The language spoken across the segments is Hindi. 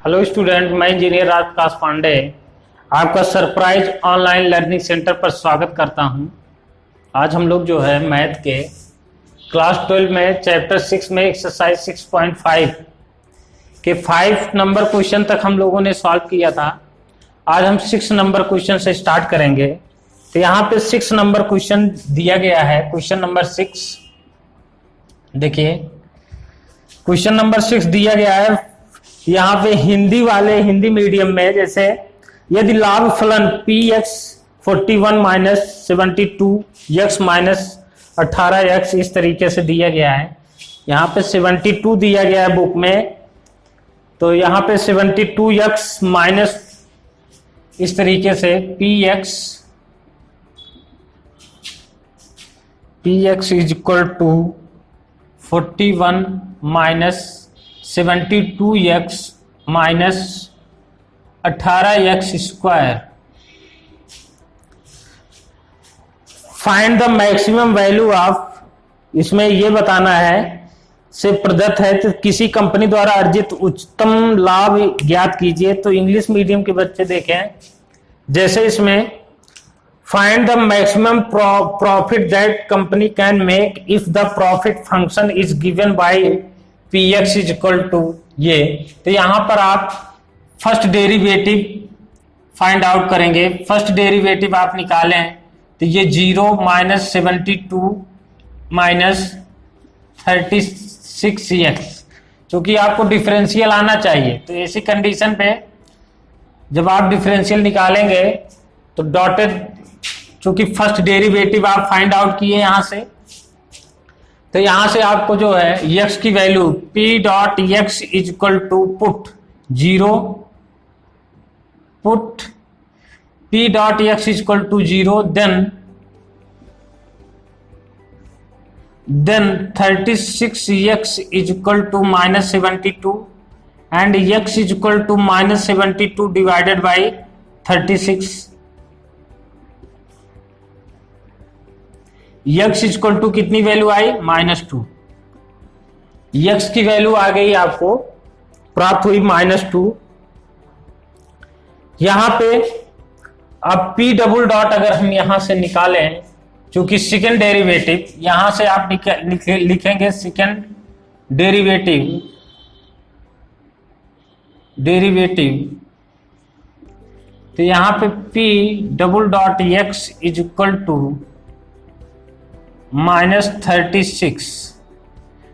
हेलो स्टूडेंट, मैं इंजीनियर राजप्रकाश पांडे आपका सरप्राइज ऑनलाइन लर्निंग सेंटर पर स्वागत करता हूं। आज हम लोग जो है मैथ के क्लास 12 में चैप्टर 6 में एक्सरसाइज 6.5 के 5 नंबर क्वेश्चन तक हम लोगों ने सॉल्व किया था। आज हम 6 नंबर क्वेश्चन से स्टार्ट करेंगे। तो यहाँ पे 6 नंबर क्वेश्चन दिया गया है। क्वेश्चन नंबर 6 देखिए, क्वेश्चन नंबर 6 दिया गया है। यहाँ पे हिंदी मीडियम में, जैसे यदि लाभ फलन px 41 minus 72 x minus 18x इस तरीके से दिया गया है। यहाँ पे 72 दिया गया है बुक में, तो यहाँ पे 72x माइनस इस तरीके से px is equal to 41 minus 72x minus 18x square. Find the maximum value of, इसमें यह बताना है से प्रदत्त है तो किसी कंपनी द्वारा अर्जित उच्चतम लाभ ज्ञात कीजिए। तो इंग्लिश मीडियम के बच्चे देखें, जैसे इसमें find the maximum profit that company can make if the profit function is given by px is equal to ये। तो यहां पर आप फर्स्ट डेरिवेटिव फाइंड आउट करेंगे। फर्स्ट डेरिवेटिव आप निकालें तो ये 0 माइनस 72 माइनस 36x, क्योंकि आपको डिफरेंशियल आना चाहिए। तो ऐसी कंडीशन पे जब आप डिफरेंशियल निकालेंगे तो डॉटेड, चूंकि फर्स्ट डेरिवेटिव आप फाइंड आउट किए यहां से, तो यहां से आपको जो है x की value p dot x is equal to put 0, put p dot x is equal to 0, then 36x is equal to minus 72 and x is equal to minus 72 divided by 36। x is equal to कितनी वैल्यू आई? -2। x की वैल्यू आ गई, आपको प्राप्त हुई -2। यहां पे अब p डबल डॉट अगर हम यहां से निकालें, क्योंकि सेकेंड डेरिवेटिव यहां से आप लिखेंगे सेकेंड डेरिवेटिव, तो यहां पे p double dot x is equal to -36,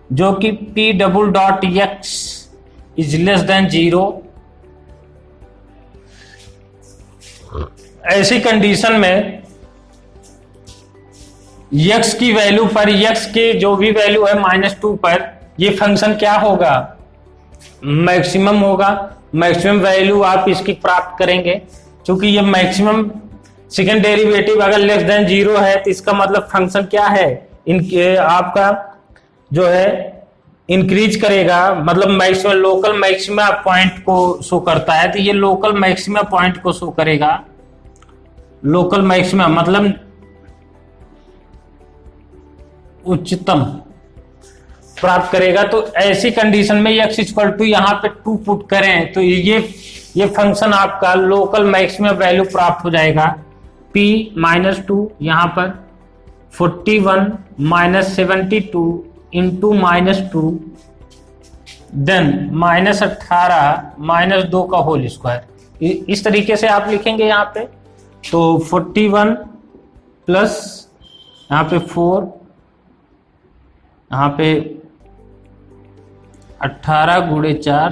जो कि p double dot x is less than 0। ऐसी कंडीशन में x की वैल्यू पर, x के जो भी वैल्यू है -2 पर, ये फंक्शन क्या होगा? मैक्सिमम होगा। मैक्सिमम वैल्यू आप इसकी प्राप्त करेंगे, क्योंकि ये मैक्सिमम सेकेंड डेरिवेटिव अगर लेस देन 0 है तो इसका मतलब फंक्शन क्या है? आपका जो है इंक्रीज करेगा, मतलब मैक्सिमम लोकल मैक्सिमा पॉइंट को शो करता है। तो ये लोकल मैक्सिमा पॉइंट को शो करेगा। लोकल मैक्सिमा मतलब उच्चतम प्राप्त करेगा। तो ऐसी कंडीशन में x इक्वल टू यहाँ पे 2 पुट करें तो ये फंक्शन आपका लोकल मैक्सिमम वैल्यू प्राप्त हो जाएगा। p -2 यहाँ पर 41 माइनस 72 इंटू -2, देन -18 -2 का होल स्क्वायर। इस तरीके से आप लिखेंगे यहाँ पे। तो 41 प्लस यहाँ पे 4, यहाँ पे 18 गुणे 4,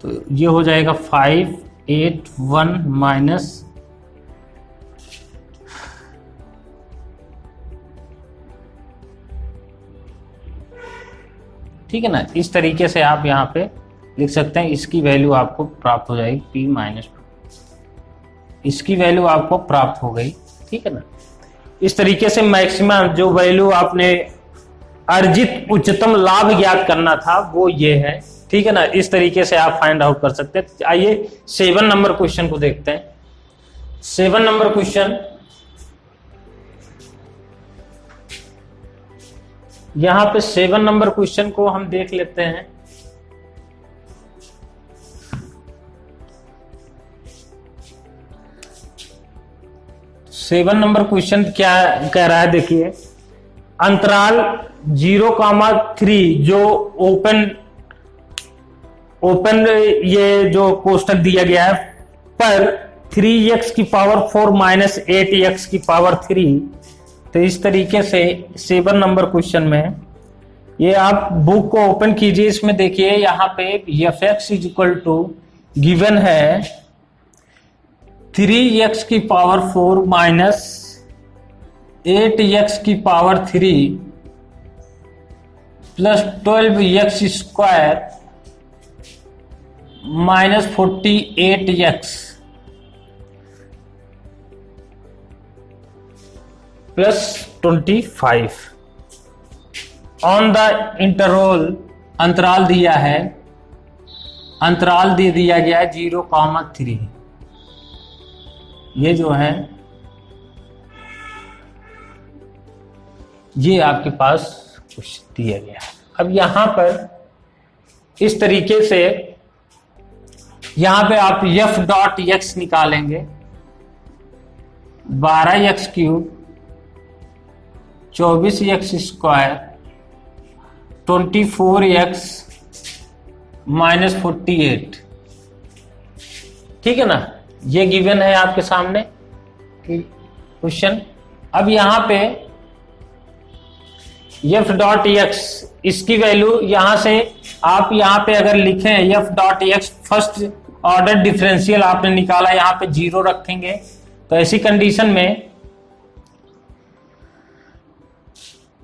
तो ये हो जाएगा 581 माइनस, ठीक है ना। इस तरीके से आप यहाँ पे लिख सकते हैं। इसकी वैल्यू आपको प्राप्त हो जाएगी p-2, इसकी वैल्यू आपको प्राप्त हो गई, ठीक है ना। इस तरीके से मैक्सिमम जो वैल्यू आपने अर्जित उच्चतम लाभ ज्ञात करना था वो ये है, ठीक है ना। इस तरीके से आप फाइंड आउट कर सकते हैं। आइए 7 नंबर क्वेश्चन को देखते हैं। 7 नंबर क्वेश्चन, यहाँ पे 7 नंबर क्वेश्चन को हम देख लेते हैं। 7 नंबर क्वेश्चन क्या कह रहा है, देखिए अंतराल 0,3 जो ओपन ये जो कोष्टक दिया गया है पर 3x की पावर 4 माइनस 8x की पावर 3। तो इस तरीके से 7 नंबर क्वेश्चन में ये आप बुक को ओपन कीजिए, इसमें देखिए यहाँ पे fx is equal to given है 3x की पावर 4 माइनस 8x की power 3 plus 12x square minus 48x plus 25 on the interval. अंतराल दिया है, अंतराल दे दिया गया है 0,3। ये जो है ये आपके पास कुछ दिया गया है। अब यहां पर इस तरीके से यहां पे आप f डॉट x निकालेंगे 12x cube 24x square 24x minus 48, ठीक है ना। ये गिवन है आपके सामने क्वेश्चन। अब यहां पे f डॉट x इसकी वैल्यू यहां से आप यहां पे अगर लिखें f dot x first order differential आपने निकाला, यहां पे 0 रखेंगे। तो ऐसी कंडीशन में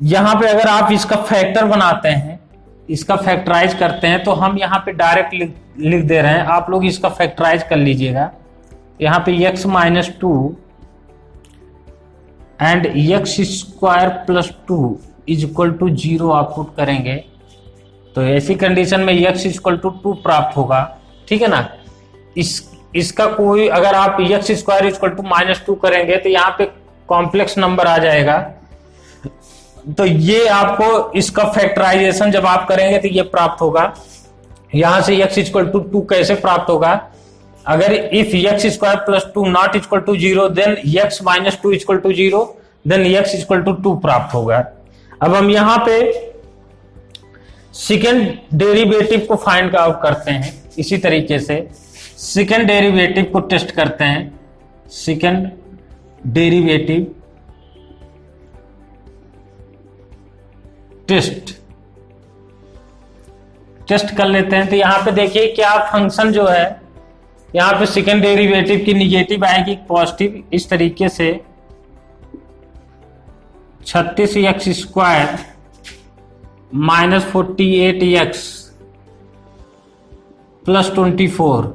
यहां पे अगर आप इसका फैक्टर बनाते हैं, इसका फैक्टराइज करते हैं, तो हम यहां पे डायरेक्ट लिख दे रहे हैं, आप लोग इसका फैक्टराइज कर लीजिएगा। यहां पे x minus 2 and x square plus 2 is equal to 0 आप पुट करेंगे। तो ऐसी कंडीशन में x इक्वल टू 2 प्राप्त होगा, ठीक है ना। इसका कोई अगर आप x square equal to minus 2 करेंगे तो यहाँ पे कॉम्प्लेक्स नंबर आ जाएगा। तो ये आपको इसका फैक्टराइजेशन जब आप करेंगे तो ये प्राप्त होगा। यहां से x इक्वल टू 2 कैसे प्राप्त होगा, अगर if x square plus 2 not equal to 0 then x minus 2 equal to 0 then x equal to 2 प्राप्त होगा। अब हम यहां पे सेकेंड डेरिवेटिव को फाइंड आउट करते हैं। इसी तरीके से सेकेंड डेरिवेटिव को टेस्ट करते हैं। सेकेंड डेरिवेटिव टेस्ट कर लेते हैं। तो यहां पे देखिए क्या फंक्शन जो है यहां पे सेकेंड डेरिवेटिव की निगेटिव आएगी पॉजिटिव, इस तरीके से 36x square minus 48x plus 24,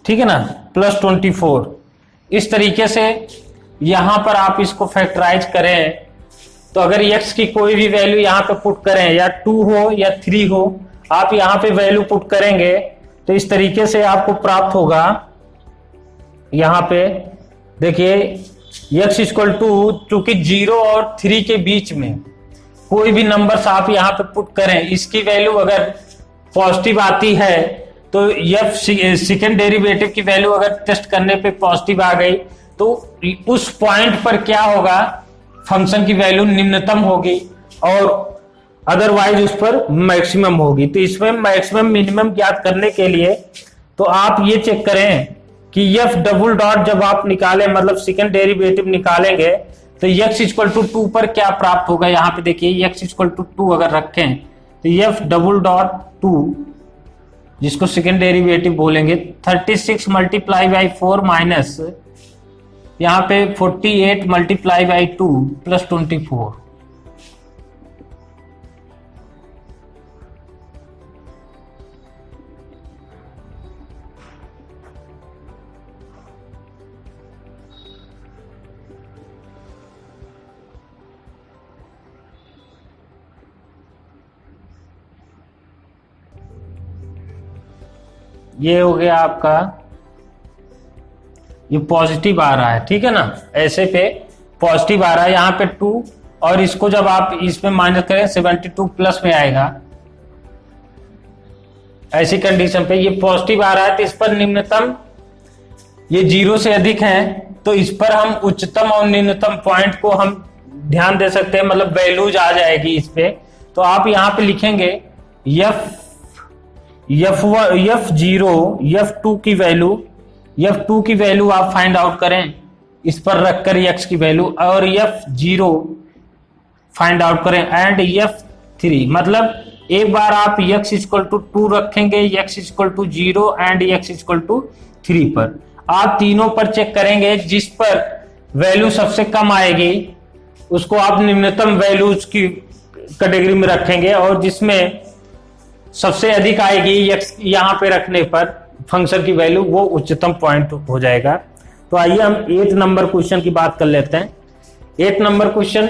ठीक है ना, प्लस 24। इस तरीके से यहां पर आप इसको फैक्टराइज करें तो अगर x की कोई भी वैल्यू यहां पे पुट करें, या 2 हो या 3 हो, आप यहां पे वैल्यू पुट करेंगे तो इस तरीके से आपको प्राप्त होगा। यहां पे देखिए x इक्वल टू, चूंकि 0 और 3 के बीच में कोई भी नंबर्स आप यहां पे पुट करें, इसकी वैल्यू अगर पॉजिटिव आती है तो f सेकेंड डेरिवेटिव की वैल्यू अगर टेस्ट करने पे पॉजिटिव आ गई तो उस पॉइंट पर क्या होगा, फंक्शन की वैल्यू निम्नतम होगी और अदरवाइज उस पर मैक्सिमम होगी। तो इसमें मैक्सिमम मिनिमम ज्ञात करने के लिए तो आप ये चेक करें कि f डबल डॉट जब आप निकालें, मतलब सेकेंड डेरिवेटिव निकालेंगे तो x इक्वल टू 2 पर क्या प्राप्त होगा। यहाँ पे देखिए x इक्वल टू 2 अगर रखें तो f डबल डॉट 2 जिसको सेकेंड डेरिवेटिव बोलेंगे 36 मल्टीप्लाई बाई 4 माइनस यहाँ पे 48 मल्टीप्लाई बाई 2 प्लस 24। ये हो गया आपका, ये पॉजिटिव आ रहा है, ठीक है ना, ऐसे पे पॉजिटिव आ रहा है यहाँ पे 2 और इसको जब आप इसमें माइनस करें 72 प्लस में आएगा। ऐसी कंडीशन पे ये पॉजिटिव आ रहा है तो इस पर निम्नतम ये 0 से अधिक है तो इस पर हम उच्चतम और निम्नतम पॉइंट को हम ध्यान दे सकते हैं, मतलब वैल्यूज आ जाएगी इस पे। तो आप यहाँ पे लिखेंगे F0 F2 की वैल्यू आप फाइंड आउट करें इस पर रखकर x की वैल्यू, और F0 फाइंड आउट करें एंड F3, मतलब एक बार आप x इक्वल टू 2 रखेंगे, x equal to 0 and x equal to 3 पर। आप तीनों पर चेक करेंगे, जिस पर वैल्यू सबसे कम आएगी उसको आप निम्नतम वैल्यूज की कैटेगरी में रखेंगे, और जिसमें सबसे अधिक आएगी x यहां पे रखने पर फंक्शन की वैल्यू, वो उच्चतम पॉइंट हो जाएगा। तो आइए हम 8 नंबर क्वेश्चन की बात कर लेते हैं। 8 number question,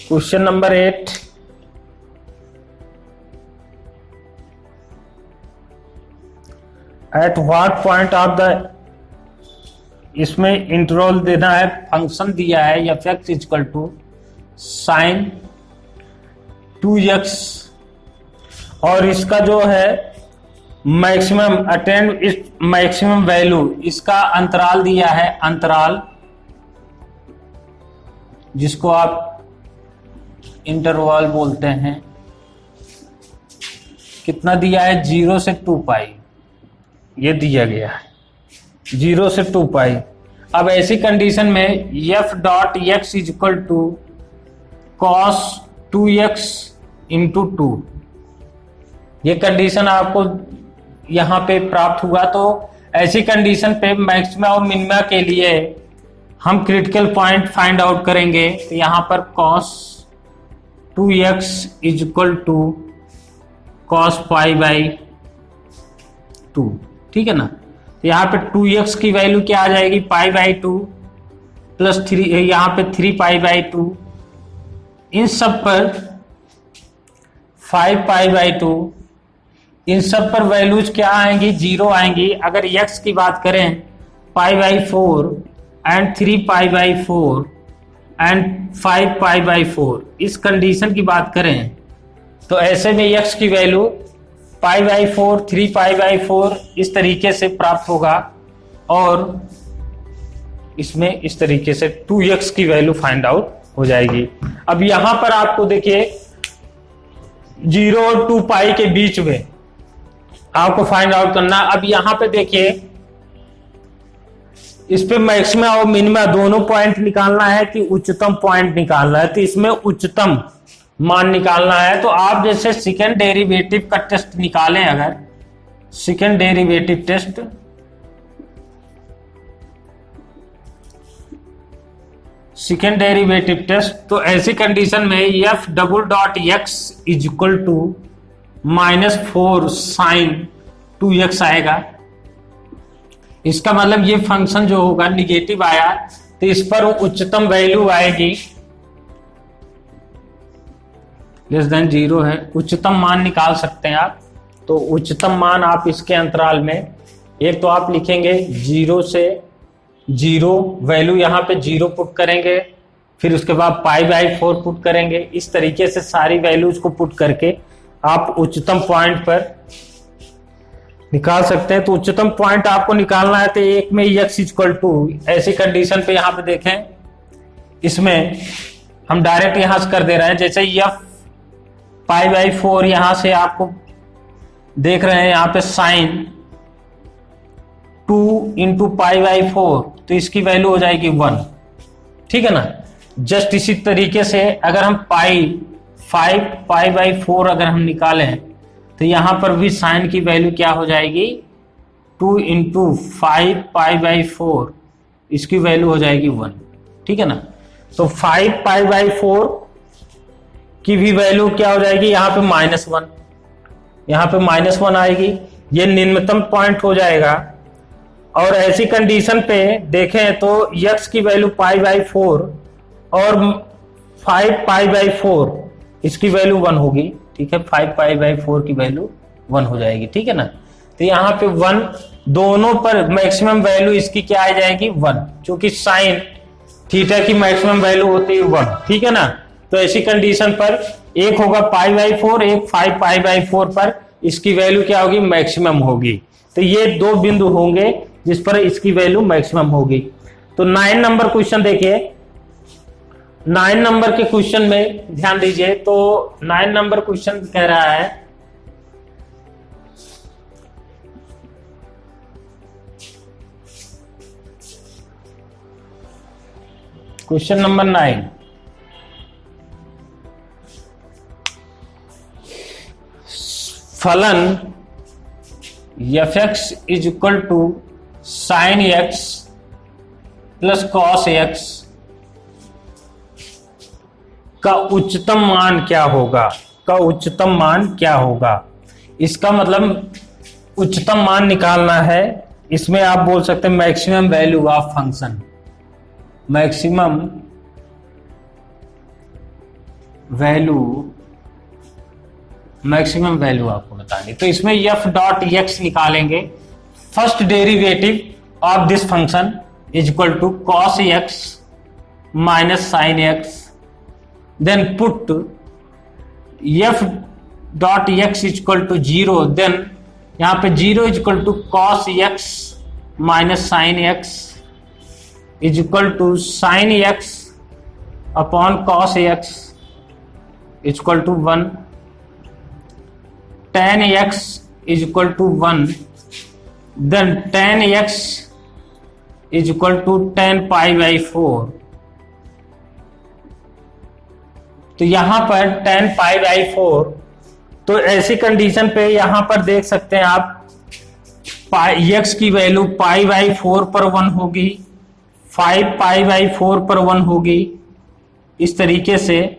question number 8, at what point of the, इसमें इंटरवल देना है, फंक्शन दिया है f(x) equal to sin 2x, और इसका जो है मैक्सिमम अटेंड, इस मैक्सिमम वैल्यू, इसका अंतराल दिया है, अंतराल जिसको आप इंटरवल बोलते हैं, कितना दिया है 0 से 2 पाई, ये दिया गया है 0 से 2 पाई। अब ऐसी कंडीशन में f dot x equal to cos 2x into 2, ये कंडीशन आपको यहां पे प्राप्त हुआ। तो ऐसी कंडीशन पे मैक्सिमा और मिनिमा के लिए हम क्रिटिकल पॉइंट फाइंड आउट करेंगे। तो यहां पर cos 2x equal to cos pi by 2, ठीक है ना। तो यहाँ पे 2x की वैल्यू क्या आ जाएगी, पाई बाई 2 प्लस 3, यहाँ पे 3 पाई बाई 2, इन सब पर 5 पाई बाई 2, इन सब पर वैल्यूज क्या आएंगी, 0 आएंगी। अगर x की बात करें pi by 4 and 3 pi by 4 and 5 pi by 4, इस कंडीशन की बात करें तो ऐसे में x की value pi by 4, 3 pi by 4 इस तरीके से प्राप्त होगा, और इसमें इस तरीके से 2x की वैल्यू फाइंड आउट हो जाएगी। अब यहां पर आपको देखिए 0 और 2 पाई के बीच में आपको फाइंड आउट करना। अब यहां पे देखिए इस पे मैक्सिमा और मिनिमा दोनों पॉइंट निकालना है कि उच्चतम पॉइंट निकालना है, तो इसमें उच्चतम मान निकालना है। तो आप जैसे सेकेंड डेरिवेटिव का टेस्ट निकालें, अगर second derivative test, second derivative test, तो ऐसी कंडीशन में f double dot x equal to -4 sin 2x आएगा। इसका मतलब ये फंक्शन जो होगा निगेटिव आया, तो इस पर उच्चतम वैल्यू आएगी लेस देन 0 है। उच्चतम मान निकाल सकते हैं आप। तो उच्चतम मान आप इसके अंतराल में, एक तो आप लिखेंगे 0 से 0, वैल्यू यहाँ पे 0 पुट करेंगे, फिर उसके बाद पाई बाई 4 पुट करेंगे। इस तरीके से सारी वैल्यूज को पुट करके आप उच्चतम पॉइंट पर निकाल सकते हैं। तो उच्चतम पॉइंट आपको निकालना है, तो एक में x इक्वल टू, ऐसी कंडीशन पे यहाँ पे देखें, इसमें हम डायरेक्ट यहां से कर दे रहे हैं। जैसे f पाई बाई 4 यहां से आपको देख रहे हैं, यहाँ पे साइन 2 इंटू पाई बाई 4, तो इसकी वैल्यू हो जाएगी 1, ठीक है ना। जस्ट इसी तरीके से अगर हम 5 पाई बाई 4 अगर हम निकालें, तो यहां पर भी साइन की वैल्यू क्या हो जाएगी, 2 इंटू 5 पाई बाई 4, इसकी वैल्यू हो जाएगी 1, ठीक है ना। तो 5 पाई बाई 4 की भी वैल्यू क्या हो जाएगी, यहाँ पे -1, यहाँ पे -1 आएगी, ये निम्नतम पॉइंट हो जाएगा। और ऐसी कंडीशन पे देखें तो x की वैल्यू पाई बाई 4 और 5 पाई बाई 4, इसकी वैल्यू 1 होगी, ठीक है। 5 पाई बाई 4 की वैल्यू 1 हो जाएगी, ठीक है ना। तो यहाँ पे 1, दोनों पर मैक्सिमम वैल्यू इसकी क्या आ जाएगी 1, क्योंकि साइन थीटा की मैक्सिमम वैल्यू होती है 1, ठीक है ना। तो ऐसी कंडीशन पर एक होगा π/4, एक 5π/4 पर इसकी वैल्यू क्या होगी मैक्सिमम होगी। तो ये दो बिंदु होंगे जिस पर इसकी वैल्यू मैक्सिमम होगी। तो 9 नंबर क्वेश्चन देखिए, 9 नंबर के क्वेश्चन में ध्यान दीजिए। तो 9 नंबर क्वेश्चन कह रहा है क्वेश्चन नंबर 9, फलन f(x) is equal to sine x plus cos x का उच्चतम मान क्या होगा, का उच्चतम मान क्या होगा। इसका मतलब उच्चतम मान निकालना है। इसमें आप बोल सकते हैं maximum value of function, maximum value आपको बतानी। तो इसमें f.x निकालेंगे। First derivative of this function is equal to cos x minus sine x, then put f.x is equal to 0, then यहां पे 0 is equal to cos x minus sine x is equal to sine x upon cos x is equal to 1, tan x is equal to 1, then tan x is equal to tan π/4। तो यहां पर tan π/4, तो ऐसी कंडीशन पे यहां पर देख सकते हैं आप x की वैल्यू π/4 पर 1 होगी, 5π/4 पर 1 होगी। इस तरीके से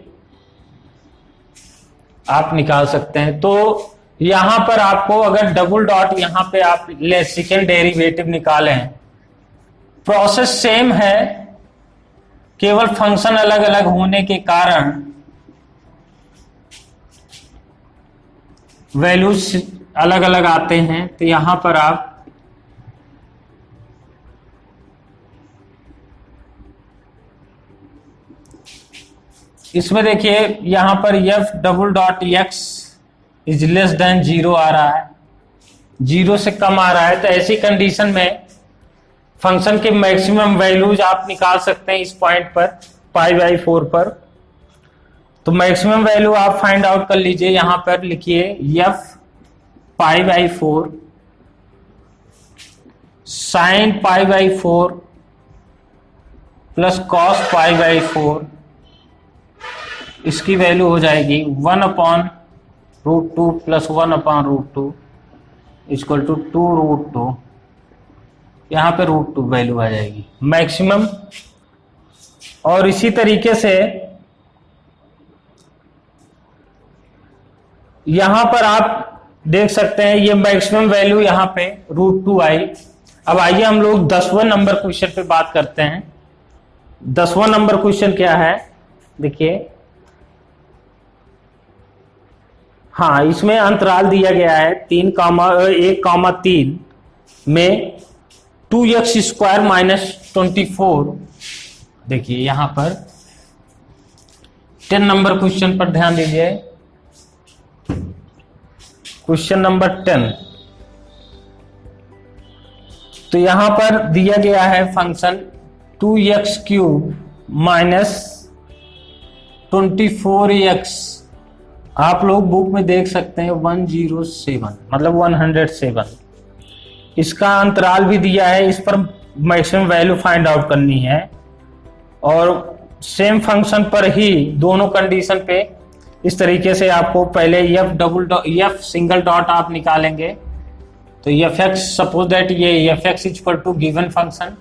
आप निकाल सकते हैं। तो यहां पर आपको अगर डबल डॉट यहां पे आप सेकेंड डेरिवेटिव निकालें, प्रोसेस सेम है, केवल फंक्शन अलग अलग होने के कारण वैल्यूज अलग अलग आते हैं। तो यहां पर आप इसमें देखिए यहां पर f.x इज लेस देन 0 आ रहा है, 0 से कम आ रहा है। तो ऐसी कंडीशन में फंक्शन के मैक्सिमम वैल्यूज आप निकाल सकते हैं इस पॉइंट पर π/4 पर। तो मैक्सिमम वैल्यू आप फाइंड आउट कर लीजिए। यहां पर लिखिए f π/4 साइन π/4 प्लस कॉस π/4, इसकी वैल्यू हो जाएगी 1/√2 प्लस 1/√2 इक्वल टू 2√2। यहां पे √2 वैल्यू आ जाएगी मैक्सिमम। और इसी तरीके से यहां पर आप देख सकते हैं ये मैक्सिमम वैल्यू यहां पे √2 आई। अब आइए हम लोग 10वां नंबर क्वेश्चन पे बात करते हैं। 10वां नंबर क्वेश्चन क्या है देखिए। हाँ, इसमें अंतराल दिया गया है 1,3 में 2x² माइनस 24। देखिए यहां पर 10 नंबर क्वेश्चन पर ध्यान दीजिए। क्वेश्चन नंबर 10, तो यहां पर दिया गया है फंक्शन 2x³ माइनस 24x। आप लोग बुक में देख सकते हैं 107 मतलब 107। इसका अंतराल भी दिया है, इस पर मैक्सिमम वैल्यू फाइंड आउट करनी है। और सेम फंक्शन पर ही दोनों कंडीशन पे इस तरीके से आपको पहले f सिंगल डॉट आप निकालेंगे। तो f(x) सपोज दैट ये f(x) is equal to given function,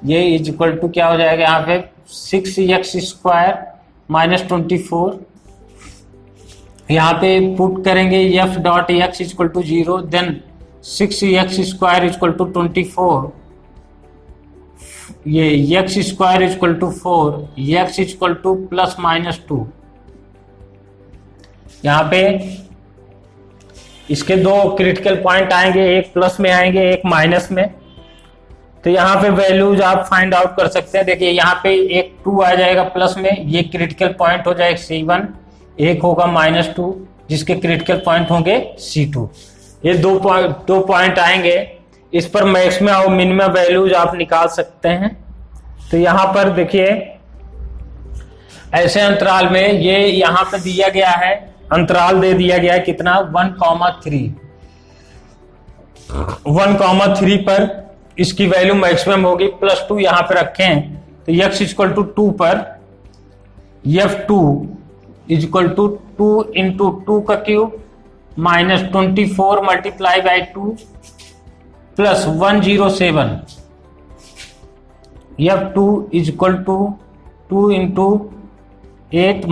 ये इज इक्वल टू क्या हो जाएगा यहाँ पे 6x² माइनस 24। यहाँ पे पुट करेंगे f.x equal to 0, then 6x² equal to 24, ये x² equal to 4, x equal to plus minus 2। यहाँ पे इसके दो क्रिटिकल पॉइंट आएंगे, एक प्लस में आएंगे, एक माइनस में। तो यहाँ पे वैल्यूज आप फाइंड आउट कर सकते हैं। देखिए यहाँ पे एक 2 आ जाएगा प्लस में, ये क्रिटिकल पॉइंट हो जाएगा C1, एक होगा -2 जिसके क्रिटिकल पॉइंट होंगे C2। ये दो पॉइंट आएंगे, इस पर मैक्सिमम और मिनिमम वैल्यूज आप निकाल सकते हैं। तो यहाँ पर देखिए ऐसे अंतराल में ये यहाँ पे दिया गया है, अंतराल दे दिया गया है कितना 1,3। 1,3 पर इसकी वैल्यू मैक्सिमम होगी, +2 यहाँ पे रखे हैं। तो x = 2 पर f2 = 2 × 2 का क्यूब -24 × 2 + 107। f2 = 2 × 8 -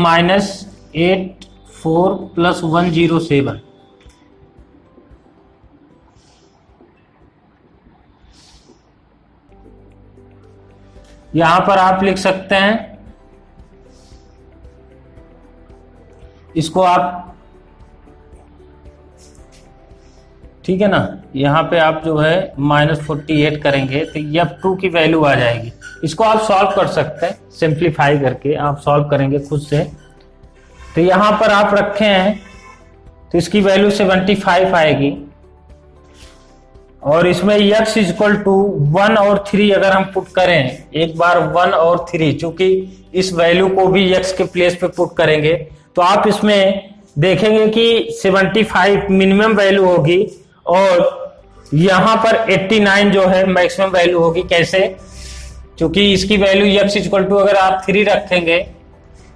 84 + 107। यहां पर आप लिख सकते हैं, इसको आप, ठीक है ना। यहां पे आप जो है -48 करेंगे तो f2 की वैल्यू आ जाएगी। इसको आप सॉल्व कर सकते हैं, सिंप्लीफाई करके आप सॉल्व करेंगे खुद से। तो यहां पर आप रखे हैं तो इसकी वैल्यू 75 आएगी। और इसमें x = 1 और 3 अगर हम पुट करें, एक बार 1 और 3, चूंकि इस वैल्यू को भी x के प्लेस पे पुट करेंगे तो आप इसमें देखेंगे कि 75 मिनिमम वैल्यू होगी और यहां पर 89 जो है मैक्सिमम वैल्यू होगी। कैसे? क्योंकि इसकी वैल्यू x = अगर आप 3 रखेंगे,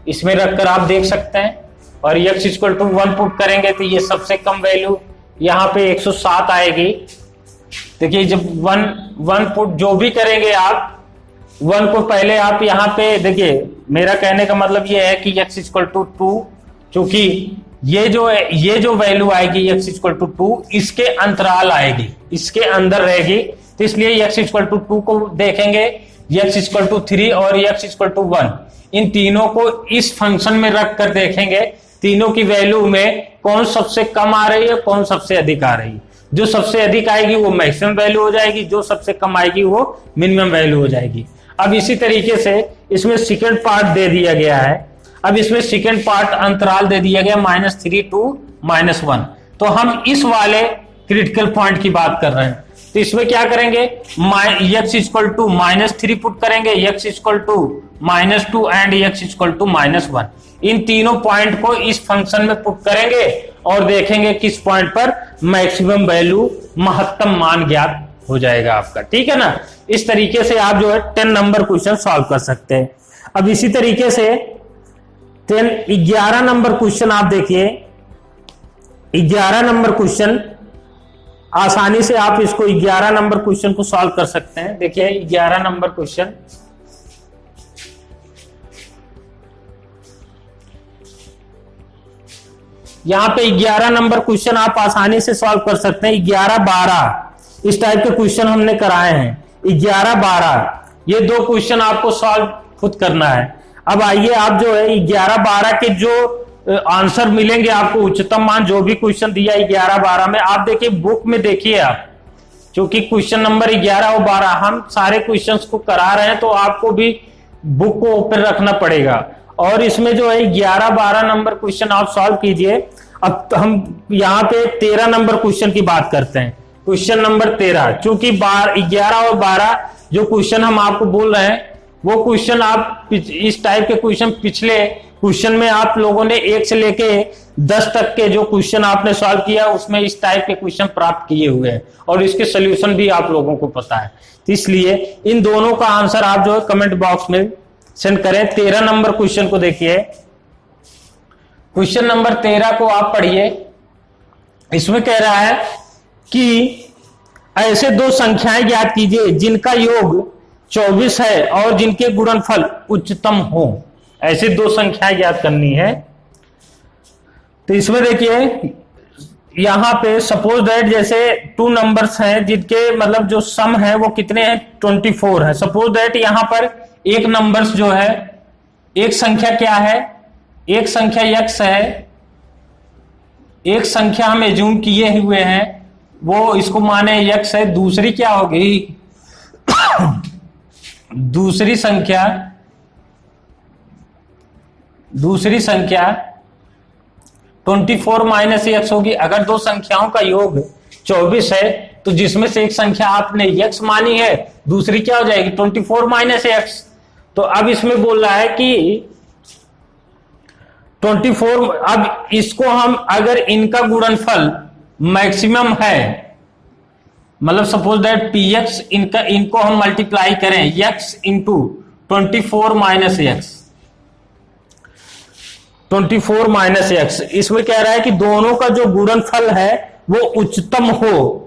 इसमें रखकर आप देख सकते हैं, और x = 1 पुट करेंगे तो ये सबसे कम वैल्यू यहाँ पे 107 आएगी। देखिए जब 1 पुट जो भी करेंगे आप, 1 को पहले आप यहाँ पे देखिए, मेरा कहने का मतलब ये है कि x = 2, क्योंकि ये जो वैल्यू आएगी x = 2 इसके अंतराल आएगी, इसके अंदर रहेगी। तो इसलिए x = 2 को देखेंगे, x = 3 और x = 1, इन तीनों को इस फंक्शन में रख कर देखेंगे तीनों की वैल्यू में कौन सबसे कम आ रही है, कौन सबसे अधिक आ रही है। जो सबसे अधिक आएगी वो मैक्सिमम वैल्यू हो जाएगी, जो सबसे कम आएगी वो मिनिमम वैल्यू हो जाएगी। अब इसी तरीके से इसमें सेकंड पार्ट दे दिया गया है। अब इसमें सेकंड पार्ट अंतराल दे दिया गया -3 to -1। तो हम इस वाले क्रिटिकल पॉइंट की बात कर रहे हैं। तो इसमें क्या करेंगे, x = -3 पुट करेंगे, x = -2 एंड x = -1। इन तीनों पॉइंट को इस फंक्शन में पुट करेंगे और देखेंगे किस पॉइंट पर मैक्सिमम वैल्यू, महत्तम मान ज्ञात हो जाएगा आपका। ठीक है ना। इस तरीके से आप जो है 10 नंबर क्वेश्चन सॉल्व कर सकते हैं। अब इसी तरीके से 11 नंबर क्वेश्चन आप देखिए, 11 नंबर क्वेश्चन आसानी से आप इसको 11 नंबर क्वेश्चन को सॉल्व कर सकते हैं। देखिए 11 नंबर क्वेश्चन, यहां पे 11 नंबर क्वेश्चन आप आसानी से सॉल्व कर सकते हैं। 11, 12 इस टाइप के क्वेश्चन हमने कराए हैं। 11, 12 ये दो क्वेश्चन आपको सॉल्व खुद करना है। अब आइए आप जो है 11, 12 के जो आंसर मिलेंगे आपको, उच्चतम मान जो भी क्वेश्चन दिया 11, 12 में, आप देखिए बुक में देखिए आप, क्योंकि क्वेश्चन नंबर 11 और 12 हम सारे क्वेश्चंस को करा रहे हैं तो आपको भी बुक को ओपन रखना पड़ेगा। और इसमें जो है 11, 12 नंबर क्वेश्चन आप सॉल्व कीजिए। अब हम यहाँ पे 13 नंबर क्वेश्चन की बात करते हैं। क्वेश्चन नंबर 13, क्योंकि 11 और 12 जो क्वेश्चन हम आपको बोल रहे हैं वो क्वेश्चन आप इस टाइप के क्वेश्चन पिछले क्वेश्चन में आप लोगों ने 1 से लेके 10 तक के जो क्वेश्चन आपने सॉल्व किया उसमें इस टाइप के क्वेश्चन प्राप्त किए हुए हैं और इसके सोल्यूशन भी आप लोगों को पता है। तो इसलिए इन दोनों का आंसर आप जो है कमेंट बॉक्स में सेंड करें। 13 नंबर क्वेश्चन को देखिए, क्वेश्चन नंबर 13 को आप पढ़िए। इसमें कह रहा है कि ऐसे दो संख्याएं ज्ञात कीजिए जिनका योग 24 है और जिनके गुणनफल उच्चतम हो। ऐसे दो संख्याएं ज्ञात करनी है। तो इसमें देखिए यहां पे सपोज दैट जैसे 2 नंबर्स हैं जिनके मतलब जो सम है वो कितने हैं, 24 है। सपोज दैट यहां पर एक नंबर्स जो है, एक संख्या क्या है, एक संख्या x है एक संख्या हम एज्यूम किए हुए हैं, वो इसको माने x है, दूसरी क्या होगी दूसरी संख्या 24 माइनस x होगी। अगर दो संख्याओं का योग 24 है तो जिसमें से एक संख्या आपने x मानी है, दूसरी क्या हो जाएगी 24 माइनस x। तो अब इसमें बोल रहा है कि 24, अब इसको हम अगर इनका गुणनफल मैक्सिमम है, मतलब सपोज दैट px इनको हम मल्टीप्लाई करें x into 24 minus x, 24 minus x, इसमें कह रहा है कि दोनों का जो गुणनफल है वो उच्चतम हो,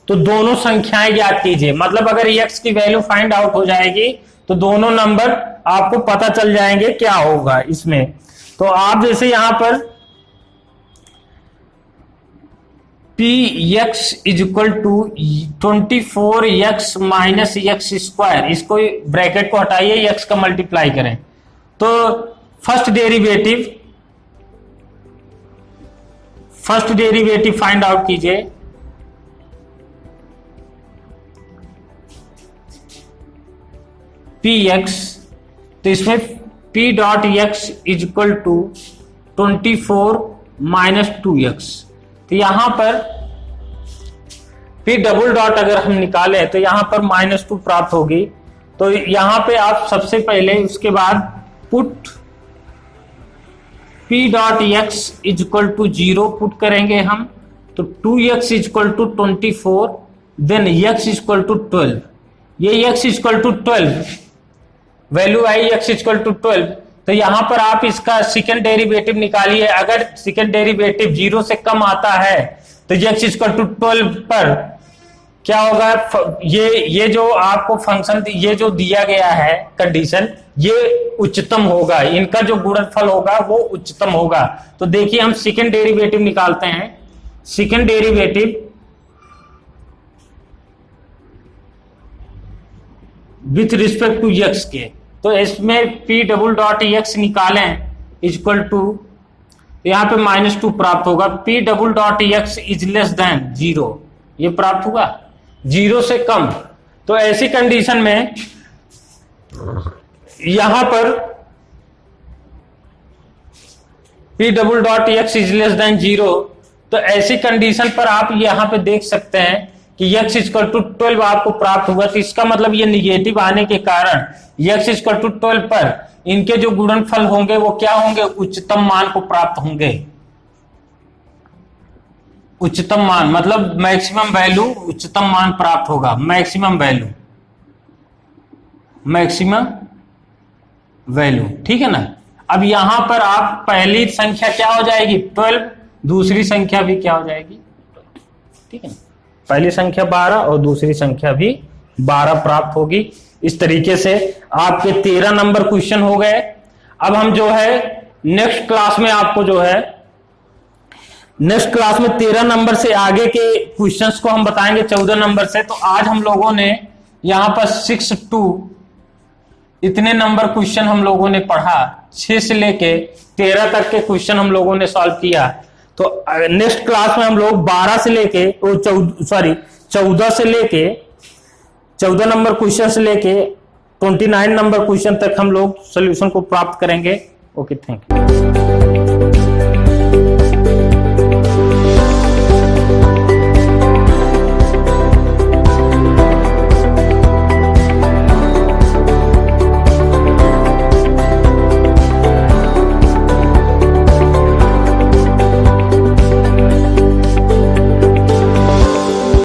तो दोनों संख्याएं ज्ञात कीजिए। मतलब अगर x की वैल्यू फाइंड आउट हो जाएगी तो दोनों नंबर आपको पता चल जाएंगे क्या होगा इसमें। तो आप जैसे यहां पर px is equal to 24x minus x square, इसको ब्रैकेट को हटाइए, x का मल्टीप्लाई करें तो फर्स्ट डेरिवेटिव फाइंड आउट कीजिए। px, तो इसमें p dot x is equal to 24 minus 2x, तो यहां पर p डबल डॉट अगर हम निकालें तो यहां पर -2 प्राप्त होगी। तो यहां पे आप सबसे पहले उसके बाद put p dot x is equal to 0 put करेंगे हम, तो 2x is equal to 24, then x is equal to 12, ये x is equal to 12 value आई x इज इक्वल टू 12। तो यहां पर आप इसका सेकंड डेरिवेटिव निकालिए, अगर सेकंड डेरिवेटिव 0 से कम आता है तो x इज इक्वल टू 12 पर क्या होगा, ये जो आपको फंक्शन ये जो दिया गया है कंडीशन, ये उच्चतम होगा, इनका जो गुणनफल होगा वो उच्चतम होगा। तो देखिए हम सेकंड डेरिवेटिव निकालते हैं, second derivative with respect to x के, तो इसमें p डबल डॉट x निकालें इक्वल टू, यहां पे -2 प्राप्त होगा, p double dot x is less than 0, ये प्राप्त हुआ 0 से कम। तो ऐसी कंडीशन में यहां पर p double dot x is less than 0, तो ऐसी कंडीशन पर आप यहां पे देख सकते हैं कि x इक्वल टू 12 आपको प्राप्त हुआ। तो इसका मतलब ये निगेटिव आने के कारण x इक्वल टू 12 पर इनके जो गुणनफल होंगे वो क्या होंगे, उच्चतम मान को प्राप्त होंगे। उच्चतम मान मतलब मैक्सिमम वैल्यू, उच्चतम मान प्राप्त होगा, मैक्सिमम वैल्यू, ठीक है ना। अब यहां पर आप पहली संख्या क्या हो जाएगी 12, दूसरी संख्या भी क्या हो जाएगी, ठीक है ना, पहली संख्या 12 और दूसरी संख्या भी 12 प्राप्त होगी। इस तरीके से आपके 13 नंबर क्वेश्चन हो गए। अब हम जो है नेक्स्ट क्लास में आपको जो है नेक्स्ट क्लास में 13 नंबर से आगे के क्वेश्चंस को हम बताएंगे 14 नंबर से। तो आज हम लोगों ने यहां पर 6 to इतने नंबर क्वेश्चन हम लोगों ने पढ़ा, 6 से लेके 13 तक के क्वेश्चन हम लोगों ने सॉल्व किया। तो नेक्स्ट क्लास में हम लोग 14 से लेके 14 नंबर क्वेश्चन से लेके 29 नंबर क्वेश्चन तक हम लोग सोल्यूशन को प्राप्त करेंगे। Okay, thank you.